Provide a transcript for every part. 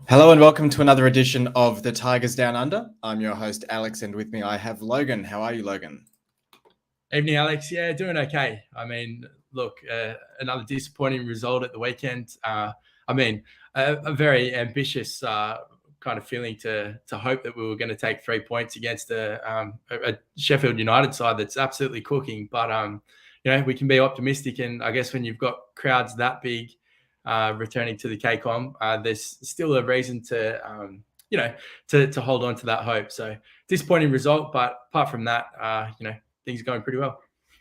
Hello and welcome to another edition of the Tigers Down Under. I'm your host, Alex, and with me I have Logan. How are you, Logan? Evening, Alex. Yeah, doing okay. I mean, look, another disappointing result at the weekend. A very ambitious kind of feeling to hope that we were going to take 3 points against a Sheffield United side that's absolutely cooking. But, we can be optimistic. And I guess when you've got crowds that big returning to the KCOM, there's still a reason to hold on to that hope. So disappointing result. But apart from that, things are going pretty well.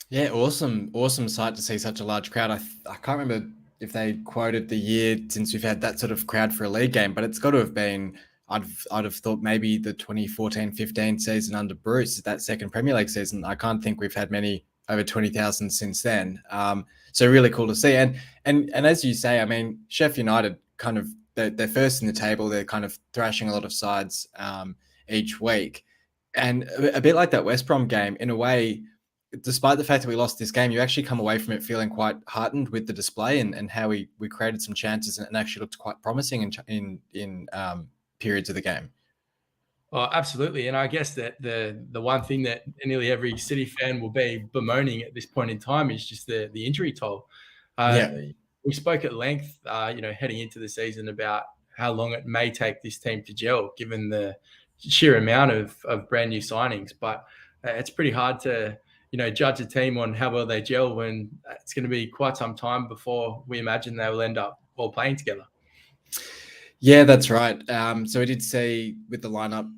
Yeah, awesome sight to see such a large crowd. I can't remember if they quoted the year since we've had that sort of crowd for a league game, but it's got to have been, I'd have thought maybe the 2014-15 season under Bruce, that second Premier League season. I can't think we've had many over 20,000 since then. So really cool to see. And as you say, I mean, Sheffield United kind of, they're first in the table. They're kind of thrashing a lot of sides each week. And a bit like that West Brom game, in a way, despite the fact that we lost this game, you actually come away from it feeling quite heartened with the display and how we created some chances and actually looked quite promising in periods of the game. Oh, absolutely. And I guess that the one thing that nearly every City fan will be bemoaning at this point in time is just the injury toll. We spoke at length, heading into the season about how long it may take this team to gel, given the sheer amount of brand new signings. But it's pretty hard to judge a team on how well they gel when it's going to be quite some time before we imagine they will end up all playing together. Yeah, that's right. So we did see with the lineup,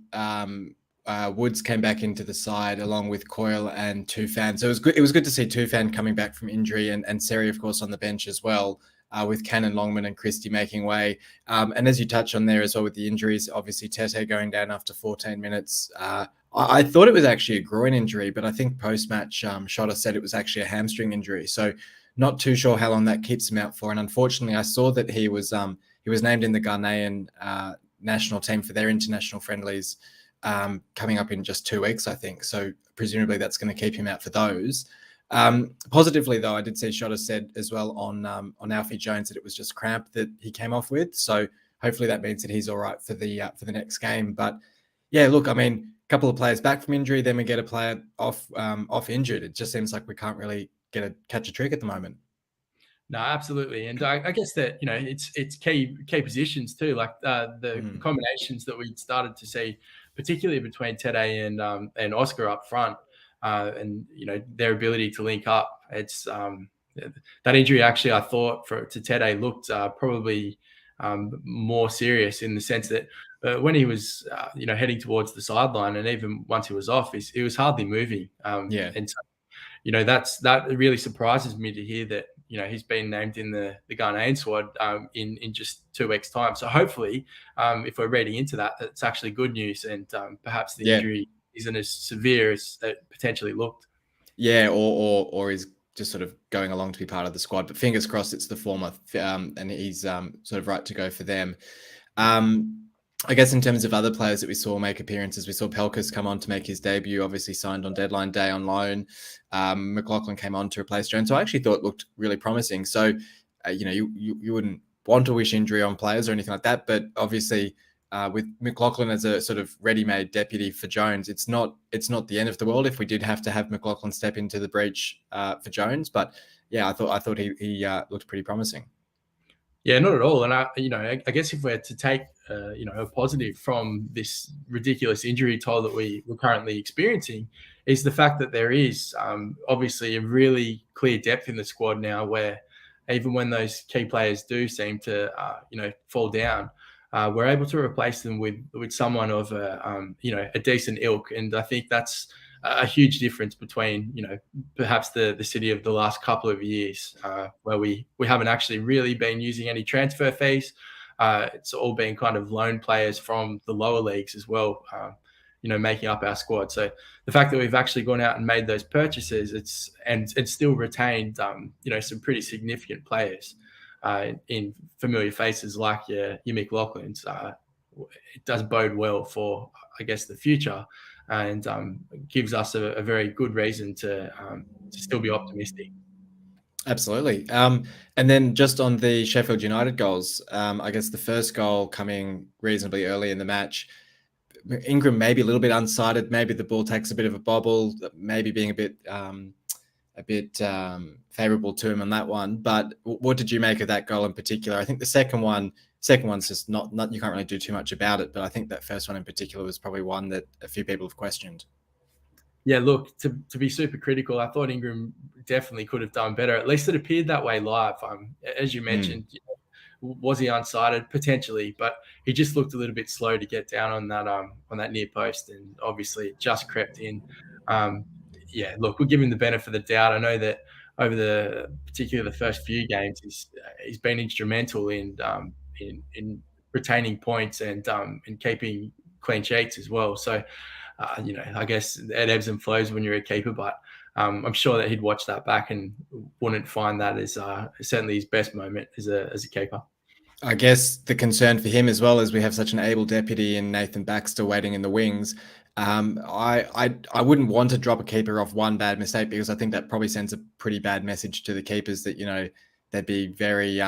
Woods came back into the side along with Coyle and Tufan. So it was good to see Tufan coming back from injury and Seri, of course, on the bench as well, with Cannon, Longman and Christie making way. And as you touch on there as well with the injuries, obviously Tete going down after 14 minutes. I thought it was actually a groin injury, but I think post-match Shotta said it was actually a hamstring injury. So not too sure how long that keeps him out for. And unfortunately, I saw that he was named in the Ghanaian national team for their international friendlies coming up in just 2 weeks, I think. So presumably that's going to keep him out for those. Positively, though, I did see Shotta said as well on Alfie Jones that it was just cramp that he came off with. So hopefully that means that he's all right for the next game. But yeah, look, I mean, a couple of players back from injury, then we get a player off injured. It just seems like we can't really catch a trick at the moment. No, absolutely, and I guess that it's key positions too, like the combinations that we started to see, particularly between Tete and Oscar up front, and their ability to link up. It's that injury actually I thought to Tete looked probably more serious in the sense that when he was heading towards the sideline, and even once he was off, he was hardly moving. And so that really surprises me to hear that he's been named in the Ghanaian squad in just 2 weeks' time. So hopefully, if we're reading into that, that's actually good news, and perhaps the injury isn't as severe as it potentially looked. Yeah, or is just sort of going along to be part of the squad. But fingers crossed it's the former, and he's sort of right to go for them. I guess in terms of other players that we saw make appearances, we saw Pelkas come on to make his debut, obviously signed on deadline day on loan. McLaughlin came on to replace Jones. So I actually thought it looked really promising. So, you wouldn't want to wish injury on players or anything like that. But obviously with McLaughlin as a sort of ready-made deputy for Jones, it's not the end of the world if we did have to have McLaughlin step into the breach for Jones. But yeah, I thought he looked pretty promising. Yeah, not at all. And I guess if we're to take a positive from this ridiculous injury toll that we're currently experiencing, is the fact that there is obviously a really clear depth in the squad now, where even when those key players do seem to fall down, we're able to replace them with someone of a decent ilk. And I think that's a huge difference between perhaps the City of the last couple of years, where we haven't actually really been using any transfer fees. It's all been kind of loan players from the lower leagues as well, making up our squad. So the fact that we've actually gone out and made those purchases, it's still retained some pretty significant players in familiar faces like your McLaughlins. It does bode well for, I guess, the future, and gives us a very good reason to still be optimistic. Absolutely. And then just on the Sheffield United goals, I guess the first goal coming reasonably early in the match, Ingram maybe a little bit unsighted. Maybe the ball takes a bit of a bobble, maybe being a bit favourable to him on that one. But what did you make of that goal in particular? I think the second one's just not you can't really do too much about it. But I think that first one in particular was probably one that a few people have questioned. Yeah, look, to be super critical, I thought Ingram definitely could have done better. At least it appeared that way live. As you mentioned, was he unsighted? Potentially, but he just looked a little bit slow to get down on that near post, and obviously it just crept in. Yeah, look, we'll give him the benefit of the doubt. I know that over particularly the first few games, he's been instrumental in retaining points and in keeping clean sheets as well. So I guess it ebbs and flows when you're a keeper, but I'm sure that he'd watch that back and wouldn't find that as certainly his best moment as a keeper. I guess the concern for him as well is we have such an able deputy in Nathan Baxter waiting in the wings. I wouldn't want to drop a keeper off one bad mistake, because I think that probably sends a pretty bad message to the keepers that, they'd be very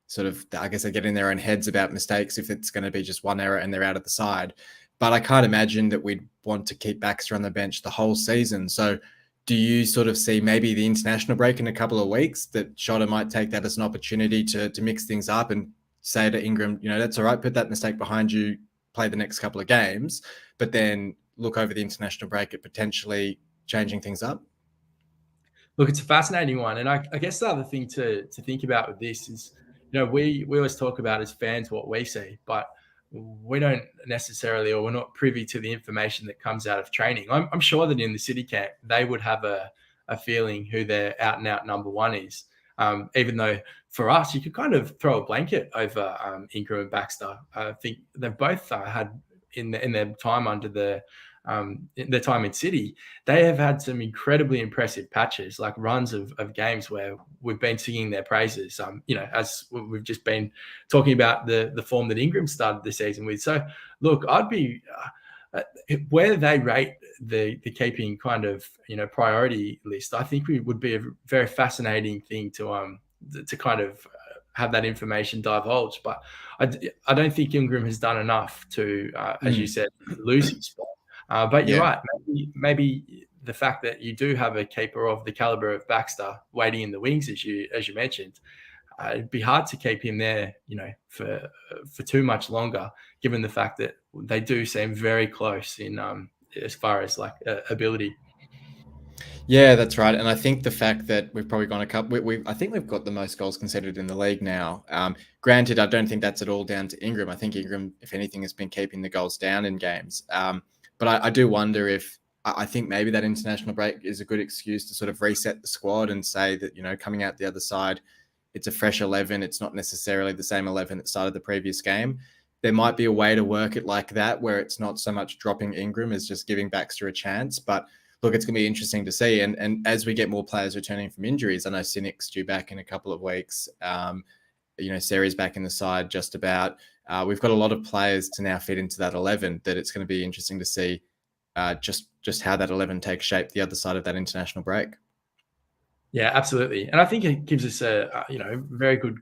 sort of, I guess they get in their own heads about mistakes if it's going to be just one error and they're out of the side. But I can't imagine that we'd want to keep Baxter on the bench the whole season. So do you sort of see maybe the international break in a couple of weeks that Shota might take that as an opportunity to mix things up and say to Ingram, that's all right, put that mistake behind you, play the next couple of games, but then look over the international break at potentially changing things up? Look, it's a fascinating one. And I guess the other thing to think about with this is, we always talk about as fans what we see, but we don't necessarily, or we're not privy to the information that comes out of training. I'm sure that in the City camp, they would have a feeling who their out and out number one is. Even though for us, you could kind of throw a blanket over Ingram and Baxter. I think they've both had in their time under in their time in City, they have had some incredibly impressive patches, like runs of games where we've been singing their praises. As we've just been talking about the form that Ingram started the season with. So, look, I'd be where they rate the keeping kind of priority list. I think it would be a very fascinating thing to kind of have that information divulged. But I don't think Ingram has done enough to, as you said, lose his spot. But you're right. Maybe the fact that you do have a keeper of the caliber of Baxter waiting in the wings, as you mentioned, it'd be hard to keep him there, for too much longer, given the fact that they do seem very close in as far as like ability. Yeah, that's right. And I think the fact that we've probably gone a couple, I think we've got the most goals conceded in the league now. Granted, I don't think that's at all down to Ingram. I think Ingram, if anything, has been keeping the goals down in games. But I do wonder if, I think maybe that international break is a good excuse to sort of reset the squad and say that, coming out the other side, it's a fresh 11. It's not necessarily the same 11 that started the previous game. There might be a way to work it like that, where it's not so much dropping Ingram as just giving Baxter a chance. But look, it's going to be interesting to see. And as we get more players returning from injuries, I know Sinek's due back in a couple of weeks. Seri's back in the side just about. We've got a lot of players to now fit into that 11 that it's going to be interesting to see just how that 11 takes shape the other side of that international break. Yeah, absolutely. And I think it gives us a very good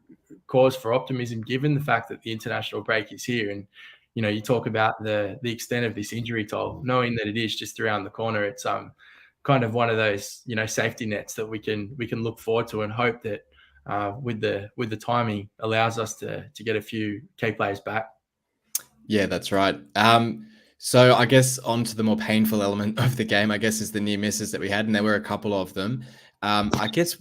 cause for optimism, given the fact that the international break is here. And, you talk about the extent of this injury toll, knowing that it is just around the corner. It's kind of one of those, safety nets that we can look forward to and hope that with the timing allows us to get a few key players back. Yeah, that's right. So I guess on to the more painful element of the game, I guess, is the near misses that we had, and there were a couple of them. I guess,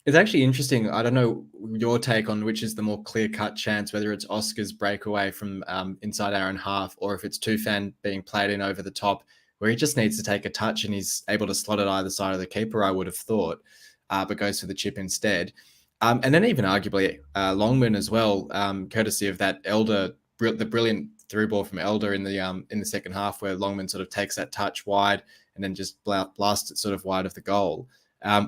it's actually interesting. I don't know your take on which is the more clear-cut chance, whether it's Oscar's breakaway from inside our own half, or if it's Tufan being played in over the top, where he just needs to take a touch and he's able to slot it either side of the keeper, I would have thought, but goes for the chip instead. And then even arguably Longman as well, courtesy of that Elder, the brilliant through ball from Elder in the second half, where Longman sort of takes that touch wide and then just blasts it sort of wide of the goal.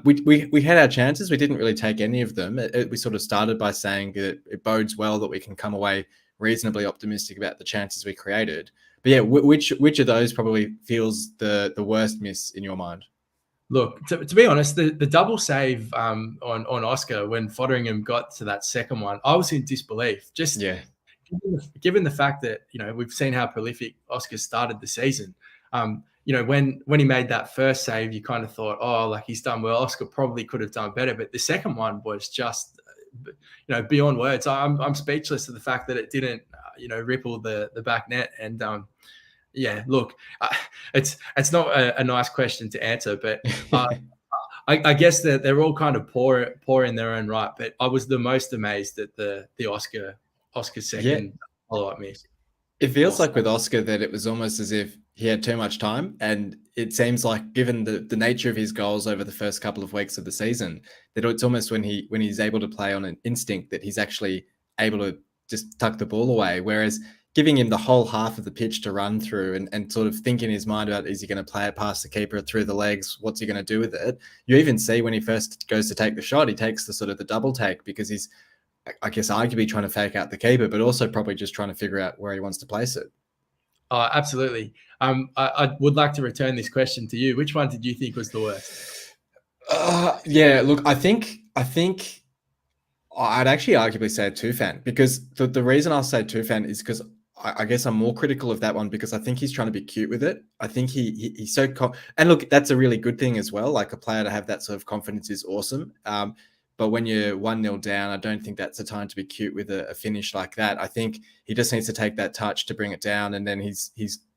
We had our chances. We didn't really take any of them. We sort of started by saying that it bodes well that we can come away reasonably optimistic about the chances we created. But yeah, which of those probably feels the worst miss in your mind? Look, to be honest, the double save on Oscar when Fotheringham got to that second one, I was in disbelief. Just Yeah. given the fact that we've seen how prolific Oscar started the season. When he made that first save, you kind of thought, oh, like he's done well. Oscar probably could have done better, but the second one was just beyond words. I'm speechless to the fact that it didn't ripple the back net. And yeah, look, it's not a nice question to answer, but I guess that they're all kind of poor in their own right. But I was the most amazed at the Oscar second follow-up miss. It feels like with Oscar that it was almost as if he had too much time, and it seems like, given the nature of his goals over the first couple of weeks of the season, that it's almost when he's able to play on an instinct that he's actually able to just tuck the ball away. Whereas giving him the whole half of the pitch to run through and sort of think in his mind about, is he going to play it past the keeper, through the legs? What's he going to do with it? You even see when he first goes to take the shot, he takes the sort of the double take because he's, I guess, arguably trying to fake out the keeper, but also probably just trying to figure out where he wants to place it. Oh, absolutely. I would like to return this question to you. Which one did you think was the worst? Yeah, look, I think I'd actually arguably say Tufan, because the reason I'll say Tufan is because I guess I'm more critical of that one because I think he's trying to be cute with it. I think he's so and look, that's a really good thing as well. Like, a player to have that sort of confidence is awesome. But when you're 1-0 down, I don't think that's the time to be cute with a finish like that. I think he just needs to take that touch to bring it down, and then he's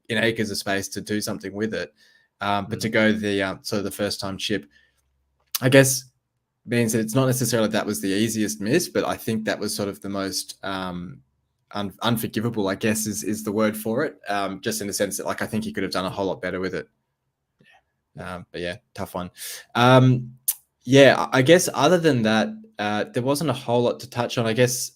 in acres of space to do something with it. But to go the sort of the first time chip, I guess, means that it's not necessarily that was the easiest miss, but I think that was sort of the most unforgivable, I guess, is the word for it. Just in the sense that, like, I think he could have done a whole lot better with it. But yeah, tough one. Yeah, I guess other than that, there wasn't a whole lot to touch on. I guess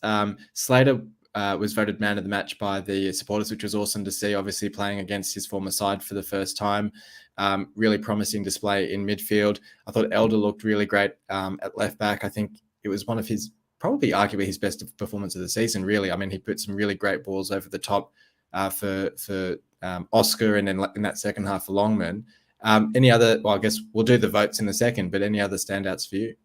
Slater was voted man of the match by the supporters, which was awesome to see, obviously playing against his former side for the first time. Really promising display in midfield. I thought Elder looked really great at left back. I think it was one of his, probably arguably his best performance of the season, really. I mean, he put some really great balls over the top for Oscar, and then in that second half for Longman. Any other, well, I guess we'll do the votes in a second, but any other standouts for you?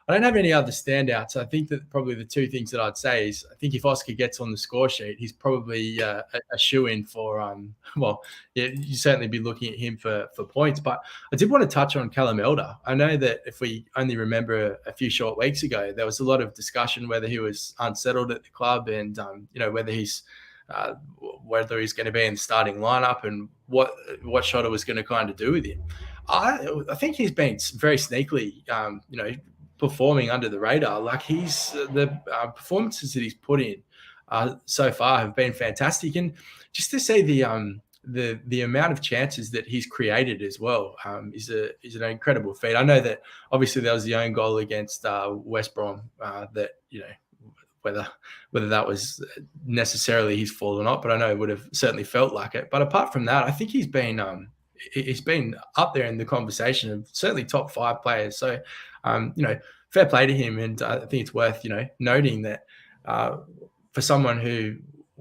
I don't have any other standouts. I think that probably the two things that I'd say is, I think if Oscar gets on the score sheet, he's probably a shoe-in for, you certainly be looking at him for points. But I did want to touch on Callum Elder. I know that if we only remember a few short weeks ago, there was a lot of discussion whether he was unsettled at the club and, whether he's going to be in the starting lineup and what Shotta was going to kind of do with him. I think he's been very sneakily, performing under the radar. Like, he's the performances that he's put in so far have been fantastic, and just to see the amount of chances that he's created as well is an incredible feat. I know that obviously there was the own goal against West Brom that whether that was necessarily his fault or not, but I know it would have certainly felt like it. But apart from that, I think he's been up there in the conversation of certainly top 5 players. So, fair play to him. And I think it's worth, noting that for someone who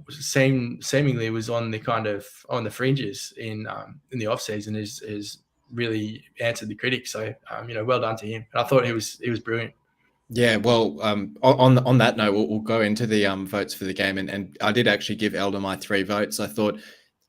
seemingly was on the fringes in the off season, is really answered the critics. So, well done to him. And I thought he was brilliant. Yeah, well, on that note, we'll go into the votes for the game, and I did actually give Elder my 3 votes. I thought,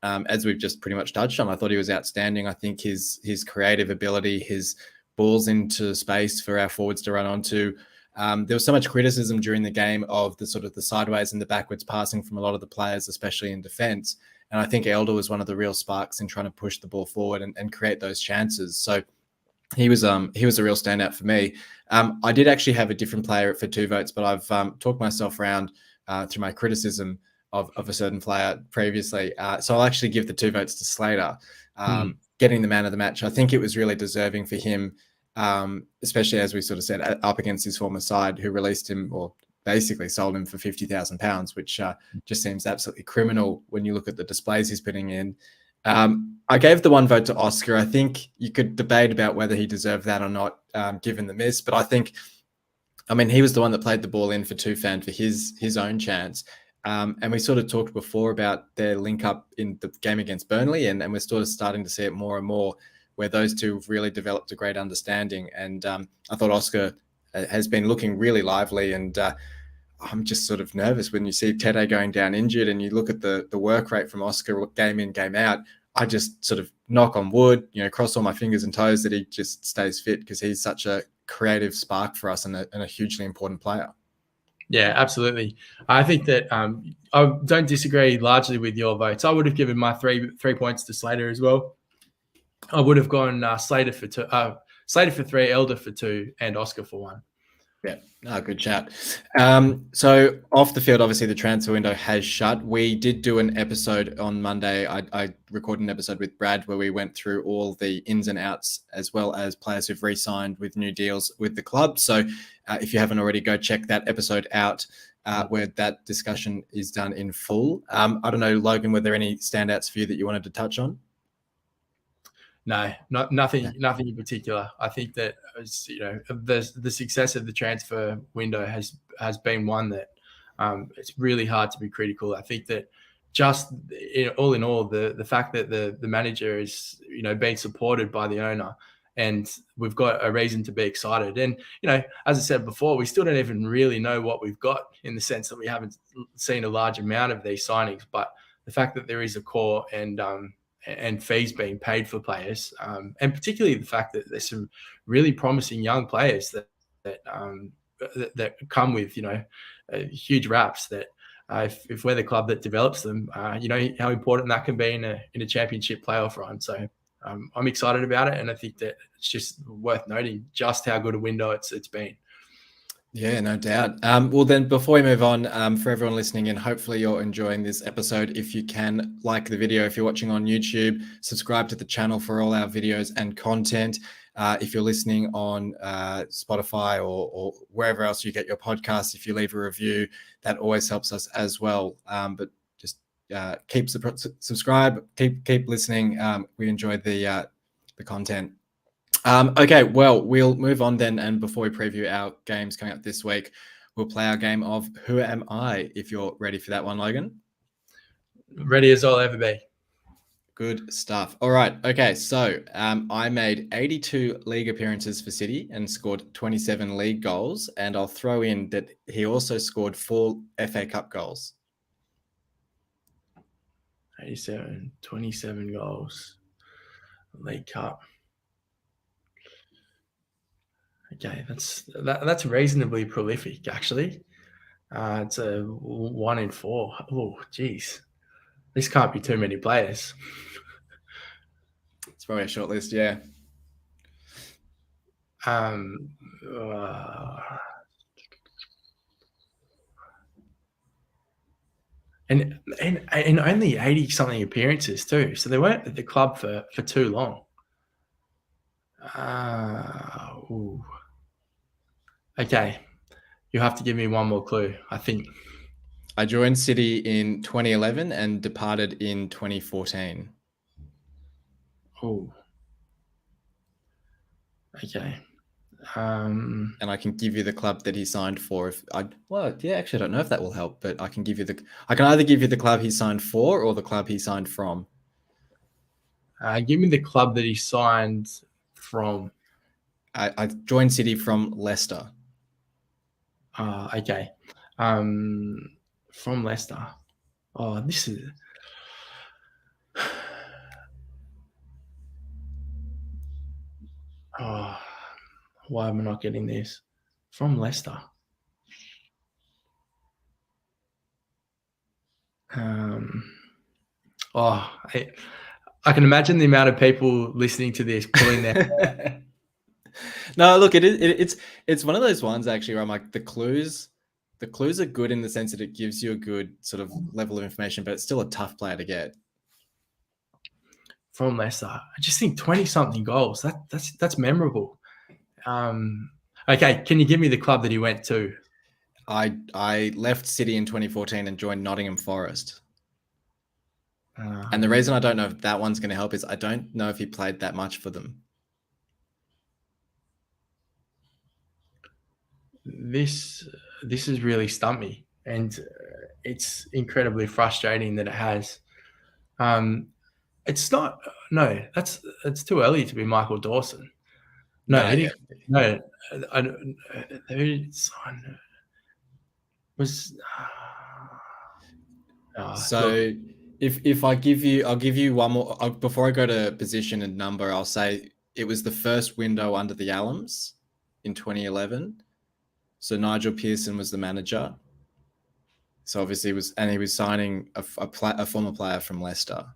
as we've just pretty much touched on, I thought he was outstanding. I think his creative ability, his balls into space for our forwards to run onto. There was so much criticism during the game of the sort of the sideways and the backwards passing from a lot of the players, especially in defence. And I think Elder was one of the real sparks in trying to push the ball forward and create those chances. So he was a real standout for me. I did actually have a different player for 2 votes, but I've talked myself around through my criticism of a certain player previously. So I'll actually give the 2 votes to Slater, getting the man of the match. I think it was really deserving for him, especially as we sort of said, up against his former side, who released him, or basically sold him for £50,000, which just seems absolutely criminal when you look at the displays he's putting in. I gave the 1 vote to Oscar. I think you could debate about whether he deserved that or not, given the miss. But I think, he was the one that played the ball in for Tufan for his own chance. And we sort of talked before about their link up in the game against Burnley, and we're sort of starting to see it more and more where those two have really developed a great understanding. And I thought Oscar has been looking really lively, and I'm just sort of nervous when you see Tete going down injured, and you look at the work rate from Oscar game in, game out. I just sort of knock on wood, cross all my fingers and toes that he just stays fit, because he's such a creative spark for us and a hugely important player. Yeah, absolutely. I think that I don't disagree largely with your votes. I would have given my three points to Slater as well. I would have gone Slater for 2, Slater for 3, Elder for 2, and Oscar for 1. Yeah, good chat. So off the field, obviously the transfer window has shut. We did do an episode on Monday. I recorded an episode with Brad where we went through all the ins and outs, as well as players who've re-signed with new deals with the club. So if you haven't already, go check that episode out where that discussion is done in full. I don't know, Logan, were there any standouts for you that you wanted to touch on? No, nothing in particular. I think that the success of the transfer window has been one that it's really hard to be critical. I think that just all in all, the fact that the manager is being supported by the owner, and we've got a reason to be excited. And as I said before, we still don't even really know what we've got, in the sense that we haven't seen a large amount of these signings. But the fact that there is a core and fees being paid for players, and particularly the fact that there's some really promising young players that come with huge raps, that if we're the club that develops them, how important that can be in a championship playoff run. So I'm excited about it, and I think that it's just worth noting just how good a window it's been. Yeah, no doubt. Well, then, before we move on, for everyone listening in, hopefully you're enjoying this episode. If you can, like the video. If you're watching on YouTube, subscribe to the channel for all our videos and content. If you're listening on Spotify or wherever else you get your podcasts, if you leave a review, that always helps us as well. But just keep subscribe, keep listening. We enjoy the content. Okay, well, we'll move on then. And before we preview our games coming up this week, we'll play our game of Who Am I? If you're ready for that one, Logan. Ready as I'll ever be. Good stuff. All right. Okay, so I made 82 league appearances for City and scored 27 league goals. And I'll throw in that he also scored 4 FA Cup goals. 87, 27 goals. League Cup. Okay, that's reasonably prolific, actually. It's a 1 in 4. Oh, geez. This can't be too many players. It's probably a short list, yeah. And only 80 something appearances too. So they weren't at the club for too long. Okay. You have to give me one more clue, I think. I joined City in 2011 and departed in 2014. Oh. Okay. And I can give you the club that he signed for. Actually, I don't know if that will help, but I can either give you the club he signed for or the club he signed from. Give me the club that he signed from. I joined City from Leicester. Okay. From Leicester. Oh, this is... Oh, why am I not getting this? From Leicester. I can imagine the amount of people listening to this pulling their... No, look, it's one of those ones actually where I'm like, the clues are good in the sense that it gives you a good sort of level of information, but it's still a tough player to get. From Leicester, I just think 20-something goals. That's memorable. Okay, can you give me the club that he went to? I left City in 2014 and joined Nottingham Forest. And the reason I don't know if that one's going to help is I don't know if he played that much for them. This has really stumped me, and it's incredibly frustrating that it has. It's not no, it's too early to be Michael Dawson. No, No, he yeah. didn't. No, who signed was. So Look, if I'll give you one more before I go to position and number. I'll say it was the first window under the Allams in 2011. So Nigel Pearson was the manager. So obviously he was signing a former player from Leicester.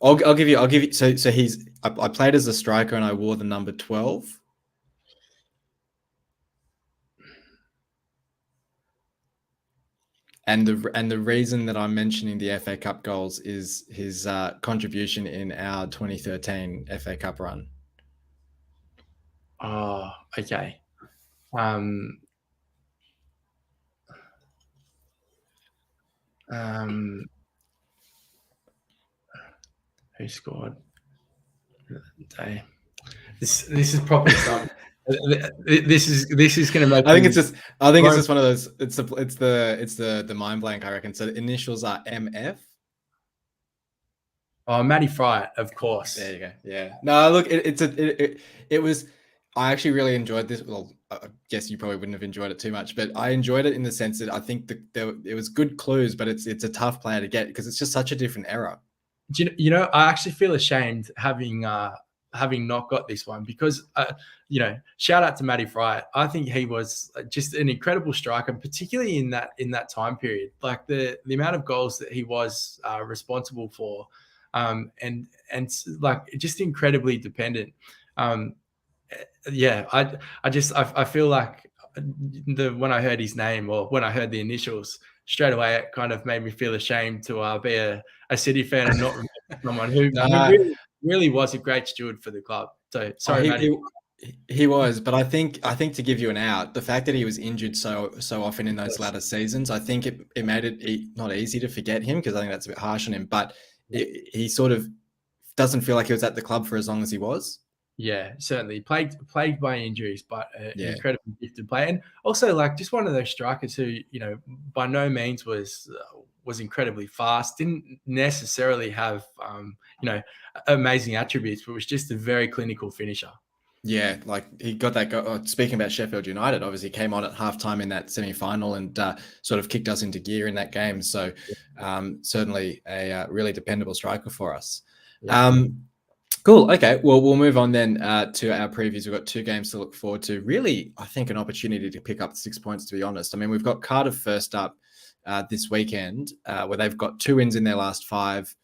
I'll give you. So I played as a striker and I wore the number 12. And the reason that I'm mentioning the FA Cup goals is his contribution in our 2013 FA Cup run. Oh, okay. Who scored? This is probably something. This is going to make. I think it's just one of those. It's the mind blank, I reckon. So the initials are MF. Oh, Matty Fryatt, of course. There you go. Yeah. No, look, it was. I actually really enjoyed this. Well, I guess you probably wouldn't have enjoyed it too much, but I enjoyed it in the sense that I think it was good clues, but it's a tough player to get because it's just such a different era. You know, I actually feel ashamed having not got this one because, shout out to Matty Fryatt. I think he was just an incredible striker, particularly in that time period. Like the amount of goals that he was responsible for, and like just incredibly dependent. Yeah, I feel like when I heard his name or when I heard the initials, straight away it kind of made me feel ashamed to be a City fan and not someone who really was a great steward for the club. So sorry, Matty. He was, but I think to give you an out, the fact that he was injured so often in those latter seasons, I think it made it not easy to forget him because I think that's a bit harsh on him. But he sort of doesn't feel like he was at the club for as long as he was. Yeah, certainly plagued by injuries, but an incredibly gifted player, and also like just one of those strikers who by no means was incredibly fast. Didn't necessarily have amazing attributes, but was just a very clinical finisher. Yeah, like he got that go. Speaking about Sheffield United, obviously came on at halftime in that semi-final and sort of kicked us into gear in that game. So certainly a really dependable striker for us. Yeah. Cool. Okay. Well, we'll move on then to our previews. We've got 2 games to look forward to. Really, I think an opportunity to pick up 6 points, to be honest. I mean, we've got Cardiff first up this weekend where they've got 2 wins in their last 5.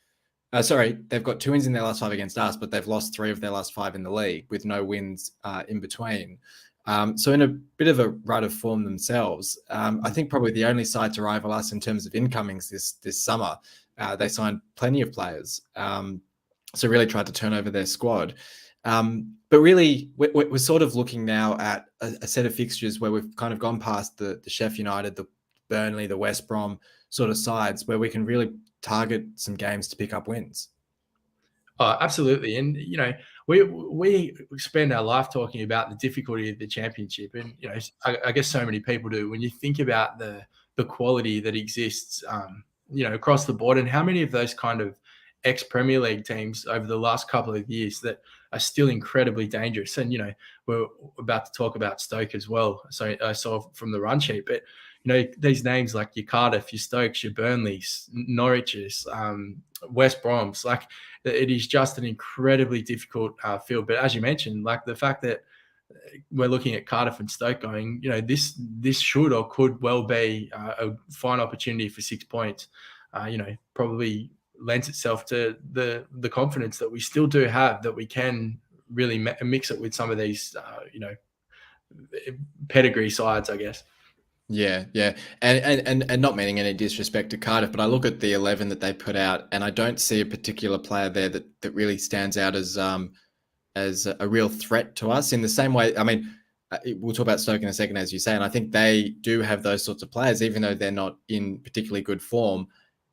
They've got 2 wins in their last 5 against us, but they've lost 3 of their last 5 in the league with no wins in between. So in a bit of a rut of form themselves, I think probably the only side to rival us in terms of incomings this summer. They signed plenty of players. So really tried to turn over their squad. But really, we're sort of looking now at a set of fixtures where we've kind of gone past the Sheffield United, the Burnley, the West Brom sort of sides where we can really target some games to pick up wins. Oh, absolutely. And, we spend our life talking about the difficulty of the championship. And, I guess so many people do. When you think about the quality that exists, across the board and how many of those kind of ex-Premier League teams over the last couple of years that are still incredibly dangerous. And, we're about to talk about Stoke as well. So I saw from the run sheet, but, these names like your Cardiff, your Stokes, your Burnleys, Norwiches, West Broms, like it is just an incredibly difficult field. But as you mentioned, like the fact that we're looking at Cardiff and Stoke going, this should or could well be a fine opportunity for 6 points, probably lends itself to the confidence that we still do have that we can really mix it with some of these, pedigree sides, I guess. Yeah, and not meaning any disrespect to Cardiff, but I look at the 11 that they put out, and I don't see a particular player there that really stands out as a real threat to us. In the same way, I mean, we'll talk about Stoke in a second, as you say, and I think they do have those sorts of players, even though they're not in particularly good form.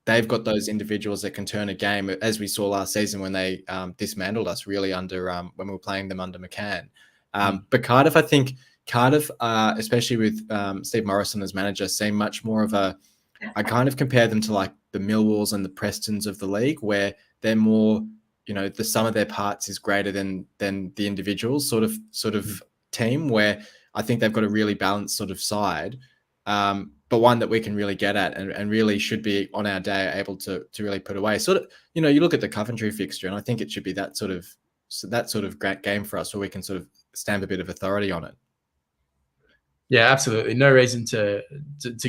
They've got those individuals that can turn a game, as we saw last season when they dismantled us really under when we were playing them under McCann. But Cardiff, I think especially with Steve Morrison as manager, seem much more of I kind of compare them to like the Millwalls and the Prestons of the league, where they're more, the sum of their parts is greater than the individuals sort of team, where I think they've got a really balanced sort of side, but one that we can really get at and really should be on our day able to really put away. Sort of, you look at the Coventry fixture, and I think it should be that sort of great game for us where we can sort of stamp a bit of authority on it. Yeah, absolutely. No reason to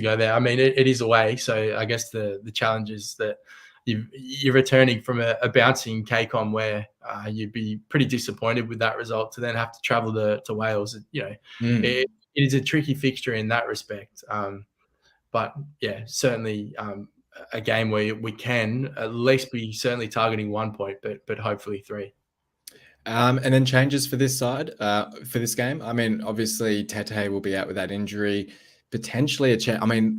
go there. I mean, it is away, so I guess the challenge is that you're returning from a bouncing KCOM where you'd be pretty disappointed with that result to then have to travel to Wales. It is a tricky fixture in that respect. But yeah, certainly a game where we can at least be certainly targeting 1 point, but hopefully 3. And then changes for this side, for this game. I mean, obviously Tete will be out with that injury. Potentially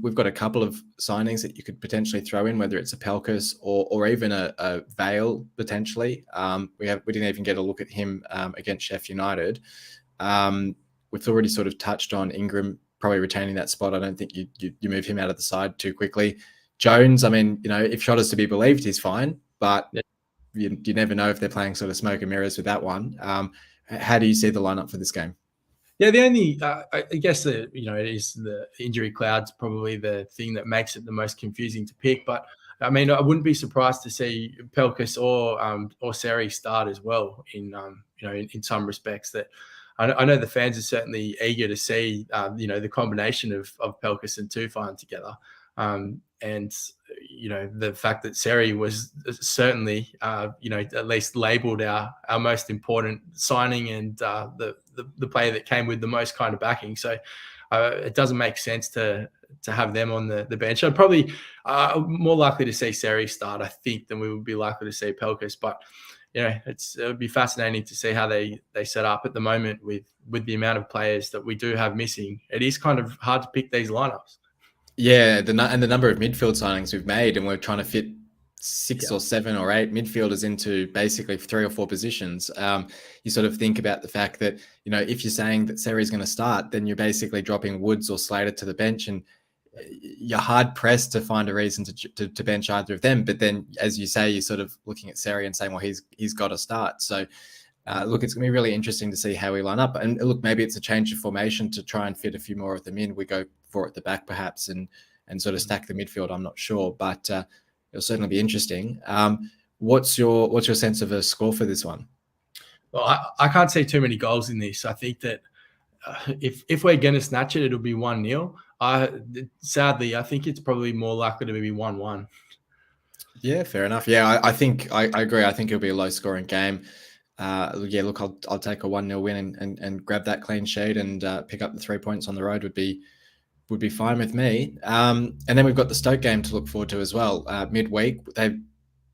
we've got a couple of signings that you could potentially throw in, whether it's a Pelkas or even a Vale potentially. We didn't even get a look at him against Sheffield United. We've already sort of touched on Ingram probably retaining that spot. I don't think you move him out of the side too quickly. Jones, I mean, if shot is to be believed, he's fine, but you never know if they're playing sort of smoke and mirrors with that one. How do you see the lineup for this game? Yeah, the only I guess it is the injury cloud's probably the thing that makes it the most confusing to pick. But I mean, I wouldn't be surprised to see Pelkas or Seri start as well in some respects. That I know the fans are certainly eager to see the combination of Pelkas and Tufan together. And the fact that Seri was certainly at least labelled our most important signing and the player that came with the most kind of backing. So it doesn't make sense to have them on the bench. I'd probably more likely to see Seri start, I think, than we would be likely to see Pelkas. But it would be fascinating to see how they set up at the moment with the amount of players that we do have missing. It is kind of hard to pick these lineups. Yeah, the number of midfield signings we've made, and we're trying to fit 6 or 7 or 8 midfielders into basically 3 or 4 positions. You sort of think about the fact that, if you're saying that Seri's going to start, then you're basically dropping Woods or Slater to the bench, and you're hard pressed to find a reason to bench either of them. But then, as you say, you're sort of looking at Seri and saying, well, he's got to start. So look, it's going to be really interesting to see how we line up. And look, maybe it's a change of formation to try and fit a few more of them in. We go for it at the back perhaps and sort of stack the midfield. I'm not sure, but it'll certainly be interesting. What's your sense of a score for this one? Well, I can't see too many goals in this. I think that if we're going to snatch it, it'll be 1-0. Sadly, I think it's probably more likely to be 1-1. Yeah, fair enough. Yeah, I think I agree. I think it'll be a low scoring game. Yeah, look, I'll take a 1-0 win and grab that clean sheet and pick up the 3 points on the road would be fine with me. And then we've got the Stoke game to look forward to as well. Midweek, they've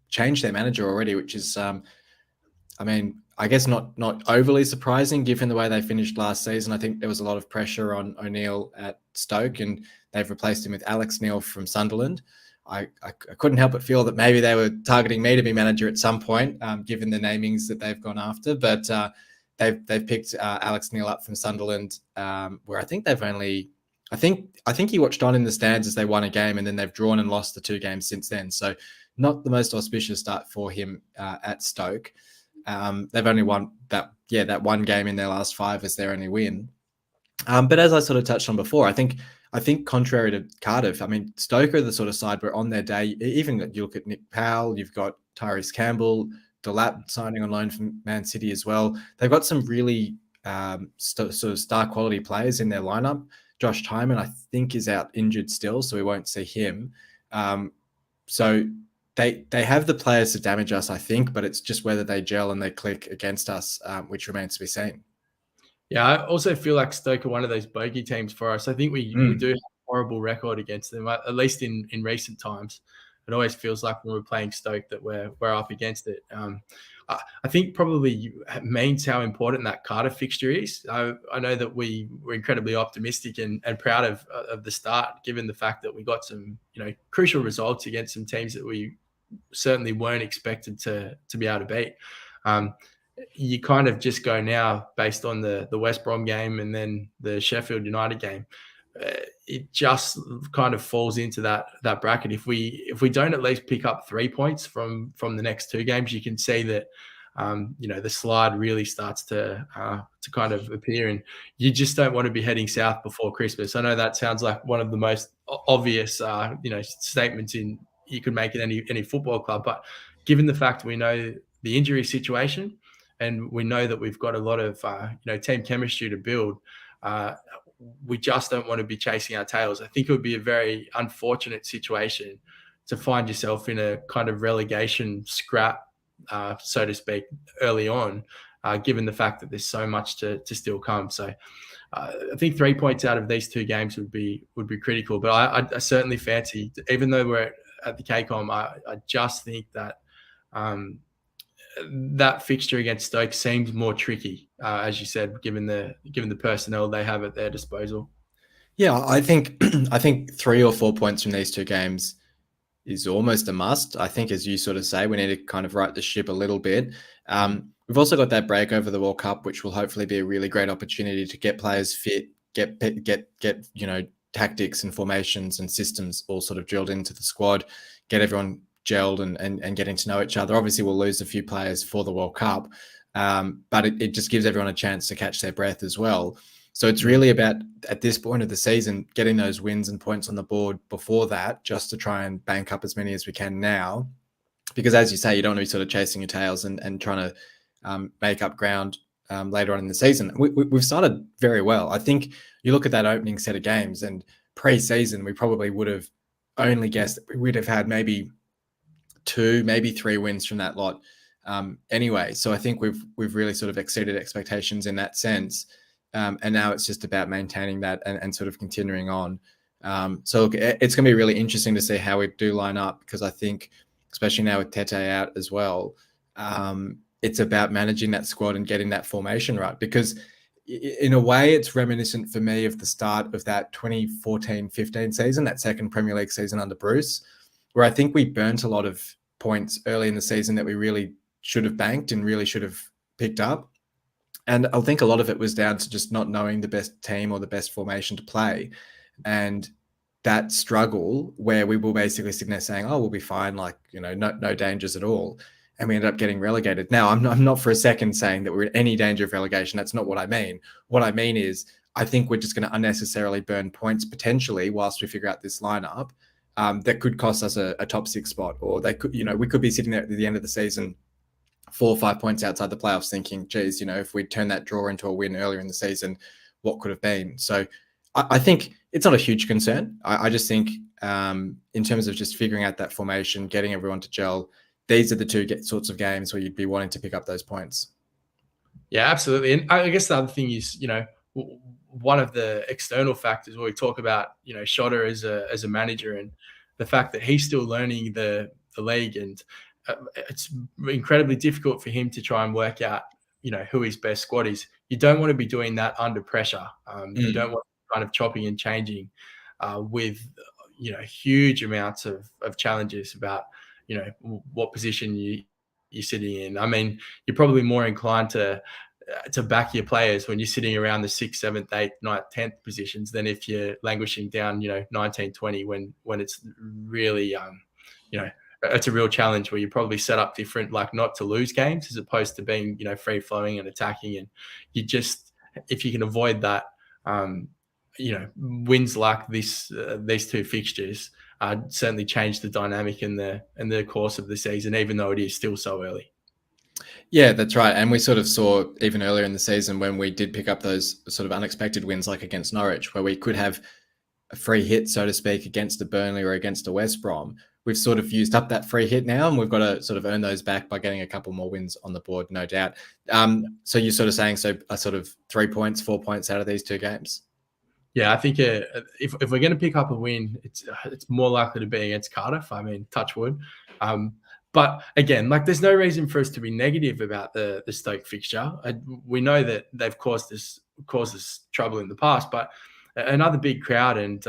changed their manager already, which is, I guess not overly surprising given the way they finished last season. I think there was a lot of pressure on O'Neill at Stoke, and they've replaced him with Alex Neil from Sunderland. I couldn't help but feel that maybe they were targeting me to be manager at some point, given the namings that they've gone after. But they've picked Alex Neil up from Sunderland, where I think they've only. I think he watched on in the stands as they won a game, and then they've drawn and lost the 2 games since then. So not the most auspicious start for him at Stoke. They've only won that 1 game in their last 5 as their only win. But as I sort of touched on before, I think contrary to Cardiff, Stoke are the sort of side where on their day, even you look at Nick Powell, you've got Tyrese Campbell, Delap signing on loan from Man City as well. They've got some really sort of star quality players in their lineup. Josh Tyman, I think, is out injured still, so we won't see him. So they have the players to damage us, I think, but it's just whether they gel and they click against us, which remains to be seen. Yeah, I also feel like Stoke are one of those bogey teams for us. I think we do have a horrible record against them, at least in recent times. It always feels like when we're playing Stoke that we're up against it. I think probably means how important that Cardiff fixture is. I know that we're incredibly optimistic and proud of the start, given the fact that we got some crucial results against some teams that we certainly weren't expected to be able to beat. You kind of just go now based on the West Brom game and then the Sheffield United game. it just kind of falls into that bracket. If we don't at least pick up 3 points from the next 2 games, you can see that the slide really starts to kind of appear, and you just don't want to be heading south before Christmas. I know that sounds like one of the most obvious statements you could make in any football club, but given the fact we know the injury situation and we know that we've got a lot of team chemistry to build, we just don't want to be chasing our tails. I think it would be a very unfortunate situation to find yourself in a kind of relegation scrap, so to speak, early on, given the fact that there's so much to still come. So I think 3 points out of these 2 games would be critical. But I certainly fancy, even though we're at the KCOM, I just think that that fixture against Stoke seems more tricky, as you said, given the personnel they have at their disposal. Yeah, I think 3 or 4 points from these 2 games is almost a must. I think, as you sort of say, we need to kind of right the ship a little bit. We've also got that break over the World Cup, which will hopefully be a really great opportunity to get players fit, get tactics and formations and systems all sort of drilled into the squad, get everyone gelled and getting to know each other. Obviously, we'll lose a few players for the World Cup, but it just gives everyone a chance to catch their breath as well. So it's really about, at this point of the season, getting those wins and points on the board before that, just to try and bank up as many as we can now. Because as you say, you don't want to be sort of chasing your tails and trying to make up ground later on in the season. We've started very well. I think you look at that opening set of games, and pre-season, we probably would have only guessed that we'd have had maybe 2, maybe 3 wins from that lot anyway. So I think we've really sort of exceeded expectations in that sense. And now it's just about maintaining that and sort of continuing on. So look, it's going to be really interesting to see how we do line up, because I think, especially now with Tete out as well, it's about managing that squad and getting that formation right. Because in a way, it's reminiscent for me of the start of that 2014-15 season, that second Premier League season under Bruce, where I think we burnt a lot of points early in the season that we really should have banked and really should have picked up. And I think a lot of it was down to just not knowing the best team or the best formation to play. And that struggle where we were basically sitting there saying, oh, we'll be fine, like, no dangers at all. And we ended up getting relegated. Now, I'm not for a second saying that we're in any danger of relegation. That's not what I mean. What I mean is, I think we're just going to unnecessarily burn points potentially whilst we figure out this lineup that could cost us a top 6 spot. Or they could, we could be sitting there at the end of the season 4 or 5 points outside the playoffs thinking, geez, if we turn that draw into a win earlier in the season, what could have been? So I think it's not a huge concern. I just think in terms of just figuring out that formation, getting everyone to gel, these are the 2 sorts of games where you'd be wanting to pick up those points. Yeah, absolutely. And I guess the other thing is, one of the external factors where we talk about, Shotter as a manager, and the fact that he's still learning the league, and it's incredibly difficult for him to try and work out, who his best squad is. You don't want to be doing that under pressure. You don't want kind of chopping and changing with, huge amounts of challenges about, what position you're sitting in. I mean, you're probably more inclined to back your players when you're sitting around the 6th, 7th, 8th, 9th, 10th positions than if you're languishing down, 19, 20, when it's really, it's a real challenge where you probably set up different, like not to lose games as opposed to being, free flowing and attacking. And you just, if you can avoid that, wins like this, these 2 fixtures certainly change the dynamic in the course of the season, even though it is still so early. Yeah, that's right. And we sort of saw even earlier in the season when we did pick up those sort of unexpected wins, like against Norwich, where we could have a free hit, so to speak, against a Burnley or against a West Brom. We've sort of used up that free hit now, and we've got to sort of earn those back by getting a couple more wins on the board, no doubt. So you're sort of saying, a sort of 3 points, 4 points out of these 2 games? Yeah, I think if we're going to pick up a win, it's more likely to be against Cardiff. I mean, touch wood. But again, like, there's no reason for us to be negative about the Stoke fixture. We know that they've caused us trouble in the past, but another big crowd, and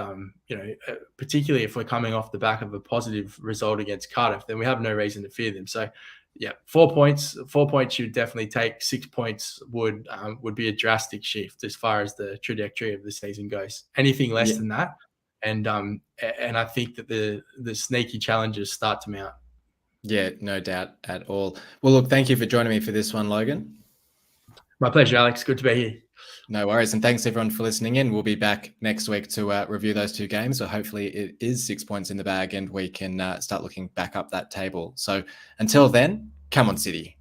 particularly if we're coming off the back of a positive result against Cardiff, then we have no reason to fear them. So yeah, 4 points. 4 points you'd definitely take. 6 points would be a drastic shift as far as the trajectory of the season goes. Anything less than that, and I think that the sneaky challenges start to mount. Yeah, no doubt at all. Well, look, thank you for joining me for this one, Logan. My pleasure, Alex. Good to be here. No worries. And thanks everyone for listening in. We'll be back next week to review those two games. So hopefully it is 6 points in the bag and we can start looking back up that table. So until then, come on, City.